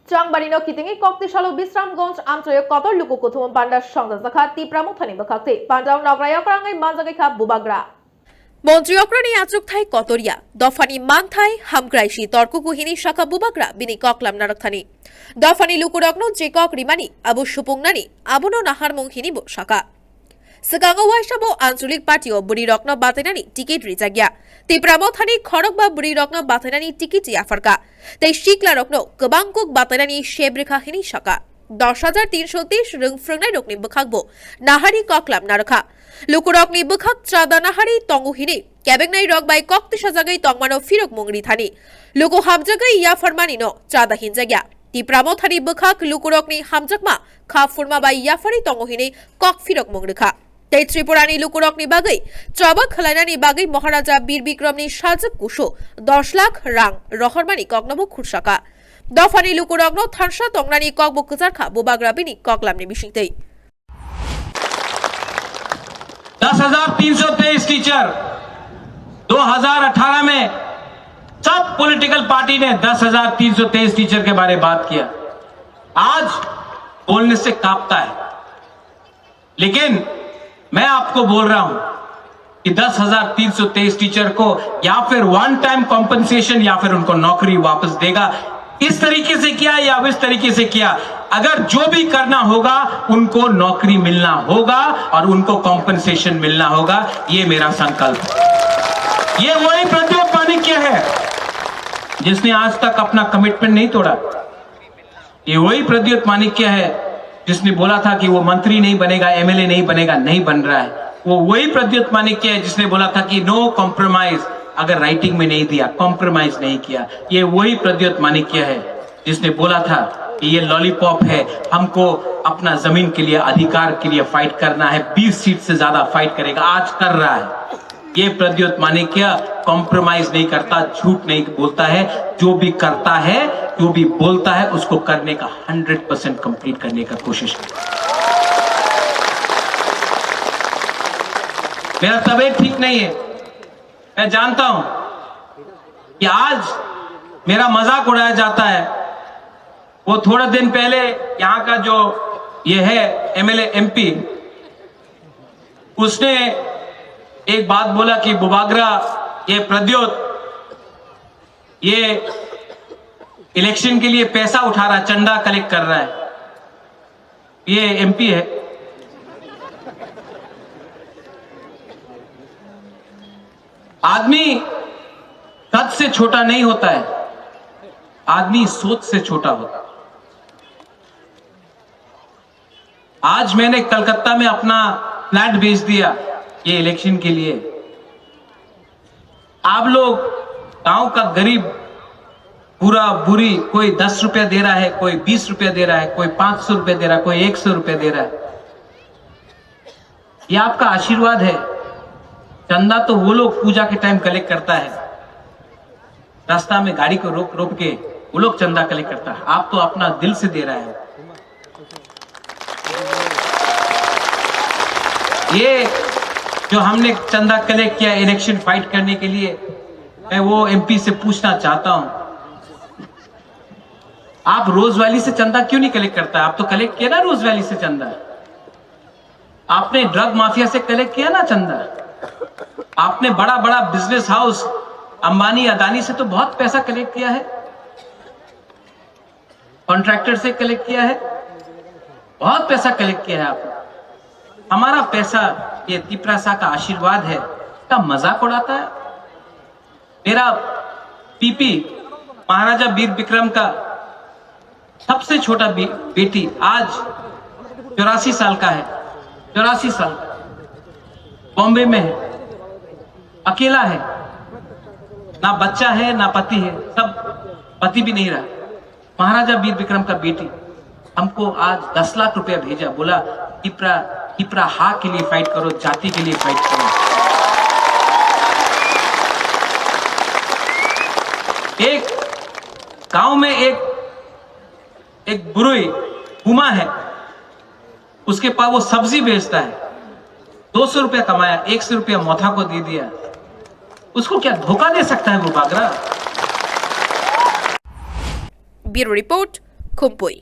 Changbarino kitingi kokti shalu Bisramgonj Amtroyo kotor luku kuthum panda shonga zakha tipramuthani bakakti pandau nagraya prangai manjage kha bubagra মন্ত্রী অক্রানি আচরক থাই কতরিয়া দফানি মান থাই হামগ্রাইশি তর্ককুহিনী শাখা বুবাগ্রা বিনি ককলাম নারকথানি দফানি লুকুরগ্ন জেকক রিমানি আবু সুপুংনানি আবুনো নাহার মুংহিনি বো শাখা সকাঙ্গ ওয়াইশাবো আঞ্চলিক পার্টি ও বুড়ি রত্ন বাতেনানি টিকিট রিজাগিয়া তিপ্রামথানি খড়ক বা বুড়ি রত্ন বাতেনানি টিকিট ইয়াফারকা তাই শিকলা রত্ন গবাংকুক বাতেনানি শেব্রেখাহিনী শাখা 10,330 রংফ্রংনাই রকনি বখাকবো নাহারি ককলাম নারখা লুকুরকনি বখাক চাদা নাহারি তঙ্গুহিনি ক্যাবেংনাই রক বাই কক্তি সাজাগাই তংমানো ফিরক মুংরি থানি লুকু হামজাগাই ইয়া ফরমানি ন চাদা হিনজাগিয়া তিপ্রামথানি বখাক লুকুরকনি হামজাকমা খা ফুরমা বাই ইয়াফারি তঙ্গুহিনি কক ফিরক মুংরিখা তাই ত্রিপুরানি লুকুরকনি বাগৈ চবা খলাইনানি বাগৈ মহারাজা বীর বিক্রমনি সাজক কুশো 10 লাখ রাং রহরমানি কগনবো খুরসাকা দফানি লুকুরগ্ন থানসা তংনানি ককবো কুজারখা বুবাগ্রা বিনি ককলামনি বিশিংতৈ 10,323 टीचर 2018 में सब पॉलिटिकल पार्टी ने 10,323 टीचर के बारे में बात किया। आज बोलने से कांपता है, लेकिन मैं आपको बोल रहा हूं कि 10,323 टीचर को या फिर वन टाइम कॉम्पनसेशन या फिर उनको नौकरी वापस देगा। इस तरीके से किया या इस तरीके से किया, अगर जो भी करना होगा उनको नौकरी मिलना होगा और उनको कॉम्पनसेशन मिलना होगा। ये मेरा संकल्प है। ये वही प्रद्योत माणिक्य है जिसने आज तक अपना कमिटमेंट नहीं तोड़ा। ये वही प्रद्योत माणिक्य है जिसने बोला था कि वो मंत्री नहीं बनेगा, एमएलए नहीं बनेगा, नहीं बन रहा है। वो वही प्रद्योत माणिक्य है जिसने बोला था कि नो कॉम्प्रोमाइज, अगर राइटिंग में नहीं दिया, कॉम्प्रोमाइज नहीं किया। ये वही प्रद्योत माणिक्य है जिसने बोला था कि ये लॉलीपॉप है, हमको अपना जमीन के लिए, अधिकार के लिए फाइट करना है, 20 सीट से ज्यादा फाइट करेगा, आज कर रहा है। ये प्रद्योत माणिक्य कॉम्प्रोमाइज नहीं करता, झूठ नहीं बोलता है, जो भी करता है, जो भी बोलता है उसको करने का 100% कंप्लीट करने का कोशिश करता है। मेरा तबीयत ठीक नहीं है, मैं जानता हूं कि आज मेरा मजाक उड़ाया जाता है। वो थोड़े दिन पहले यहां का जो ये है एमएलए एमपी, उसने एक बात बोला कि बुबाग्रा ये प्रद्योत ये इलेक्शन के लिए पैसा उठा रहा है, चंदा कलेक्ट कर रहा है। ये एमपी है। आदमी कद से छोटा नहीं होता है, आदमी सोच से छोटा होता है। आज मैंने कलकत्ता में अपना फ्लैट बेच दिया ये इलेक्शन के लिए। आप लोग गांव का गरीब बुरा बुरी, कोई 10 रुपया दे रहा है, कोई 20 रुपया दे रहा है, कोई 500 रुपया दे रहा है, कोई 100 रुपया दे रहा है। ये आपका आशीर्वाद है। चंदा तो वो लोग पूजा के टाइम कलेक्ट करता है, रास्ता में गाड़ी को रोक रोक के वो लोग चंदा कलेक्ट करता है। आप तो अपना दिल से दे रहा है। ये जो हमने चंदा कलेक्ट किया इलेक्शन फाइट करने के लिए, मैं वो एमपी से पूछना चाहता हूं, आप रोज वैली से चंदा क्यों नहीं कलेक्ट करता? आप तो कलेक्ट किया ना रोज वैली से चंदा। आपने ड्रग माफिया से कलेक्ट किया ना चंदा। आपने बड़ा बड़ा बिजनेस हाउस अंबानी अदानी से तो बहुत पैसा कलेक्ट किया है, कॉन्ट्रैक्टर से कलेक्ट किया है, बहुत पैसा कलेक्ट किया है आपने। हमारा पैसा, ये तिपरासा का आशीर्वाद है, का मजाक उड़ाता है। मेरा पीपी महाराजा वीर विक्रम का सबसे छोटा बेटी आज 84 साल का है, 84 साल का, बॉम्बे में है, अकेला है, ना बच्चा है ना पति है, सब पति भी नहीं रहा। महाराजा वीर विक्रम का बेटी हमको आज 10 लाख रुपया भेजा, बोला तिपरा हा के लिए फाइट करो, जाति के लिए फाइट करो। एक गांव में एक बुरुई हुमा है, उसके पास वो सब्जी बेचता है, 200 रुपया कमाया, 100 रुपया मोथा को दे दिया। उसको क्या धोखा दे सकता है वो बागरा? ब्यूरो रिपोर्ट, খুবই